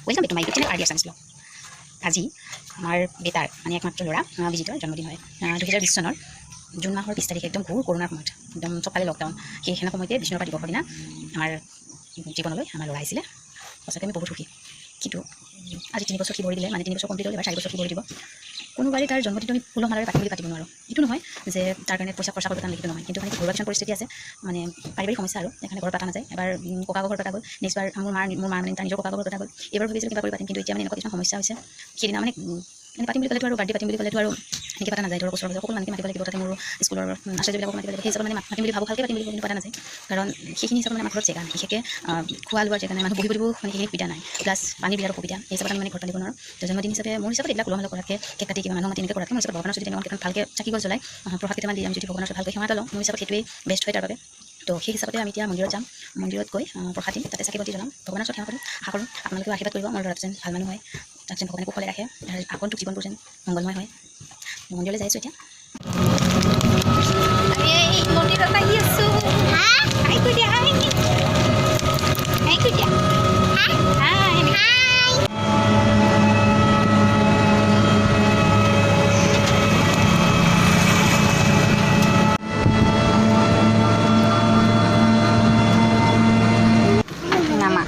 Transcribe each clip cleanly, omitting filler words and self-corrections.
Welcome back to my YouTube channel idea science blog. আজি আমাৰ better মানে একমাত্ৰ ল'ৰা বিজিতৰ জন্মদিন হয় 2020 চনৰ জুন মাহৰ 20 তাৰিখে একদম ঘোৰ কৰোণাৰ সময়ত একদম চবফালে লকডাউন সেইখিনি সময়তে বিষ্ণুৰ পৰা দিৱসৰ দিনা আমাৰ জীৱনলৈ আমাৰ ল'ৰা আহিছিলে। সঁচাকৈ আমি বহুত সুখী। কিন্তু আজি 3 বছৰ সি ভৰি দিলে, মানে 3 বছৰ কমপ্লিট হ'ল, এবাৰ 4 বছৰ সি ভৰি দিব। কোনোবাৰে তাৰ জন্মদিনটো আমি ফুলৰ মালাৰে পাতিম বুলি পাতিব নোৱাৰোঁ। এইটো নহয় যে তাৰ কাৰণে পইচা খৰচা কৰিব টান লাগিব, নহয়, কিন্তু মানে ঘৰুৱা কিছুমান পৰিস্থিতি আছে, মানে পাৰিবাৰিক সমস্যা আৰু সেইকাৰণে ঘৰত পাতা নাযায়। এবাৰ ককাকৰ ঘৰত পতা গ'ল, নেক্সট বাৰ মোৰ মাৰ মানে তাৰ নিজৰ ককাকৰ ঘৰত পতা গ'ল। এইবাৰ ভাবিছিলোঁ কিবা কৰি পাতিম, কিন্তু এতিয়া মানে এনেকুৱা কিছুমান সমস্যা হৈছে। সেইদিনা মানে পাতিম বুলি ক'লেতো আৰু বাৰ্থডে পাতিম বুলি ক'লেতো আৰু এনেকৈ পতা নাযায়। ধৰক ওচৰৰ সকলো মানুহকে মাতিব লাগিব, তাতে মোৰ স্কুলৰ আচাৰ্যবিলাকক মাতিব লাগিব। সেই হিচাপত মানে মাতিম বুলি ভাবোঁ, ভালকৈ পাতিম বুলি কিন্তু পতা নাযায়, কাৰণ সেইখিনি হিচাপত মানে আমাৰ ঘৰত জেগা নাই, বিশেষকৈ খোৱা লোৱাৰ জেগা নাই, মানুহ বহিব মানে সেইখিনি সুবিধা নাই, প্লাছ পানী দিয়াৰ সুবিধা। সেই হিচাপত আমি মানে ঘৰত পাতিব নোৱাৰোঁ। তো জন্মদিন হিচাপে মোৰ হিচাপত এইবিলাক উলহ মালহ কৰাতকৈ কেক কাটি কিবা মানুহ মাতি এনেকৈ কৰাতকৈ মোৰ হিচাপত ভগৱানৰ যদি তেনেকুৱা ভালকৈ চাকি গছ জ্বলাই প্ৰসাদ কেইটামান দি আমি যদি ভগৱানৰ ভালকৈ সেৱা এটা লওঁ, মোৰ হিচাপত সেইটোৱেই বেষ্ট হয় তাৰ বাবে। তো সেই হিচাপতে আমি এতিয়া মন্দিৰত যাম, মন্দিৰত গৈ প্ৰসাদ দিম, তাতে চাকি বন্তি জ্বলাম, ভগৱানৰ ওচৰত সেৱা কৰিম, আশা কৰোঁ আপোনালোকেও আশীৰ্বাদ কৰিব, মোৰ ল'ৰাটো যেন ভাল মানুহ হয়, তাক যেন ভগৱানে কুশলে ৰাখে, আগন্তুক জীৱনবোৰ যেন মংগলময় হয়। মন্দিৰলৈ যাই আছোঁ এতিয়া। মন্দিৰত আহি আছোঁ। হাই কৈ দিয়া, হাই হাই কৈ দিয়া, Mama.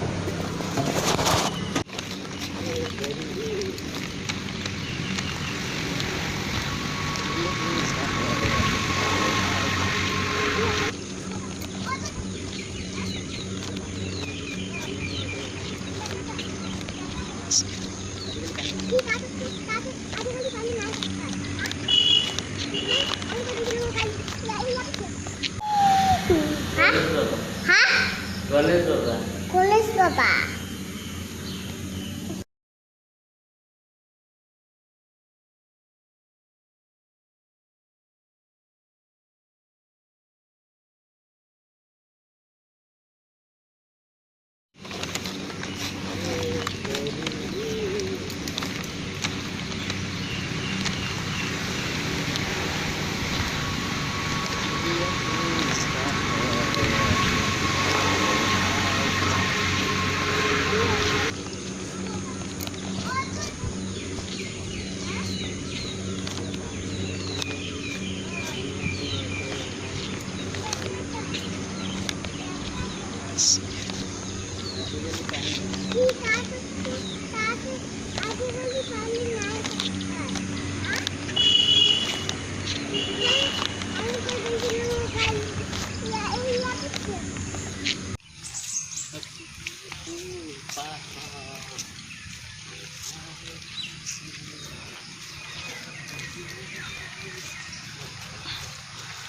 Kulis Bapak.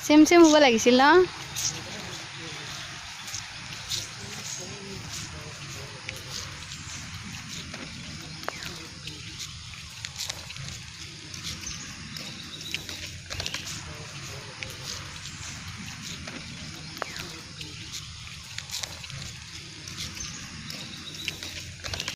Same same হ'ব লাগিছিল ন।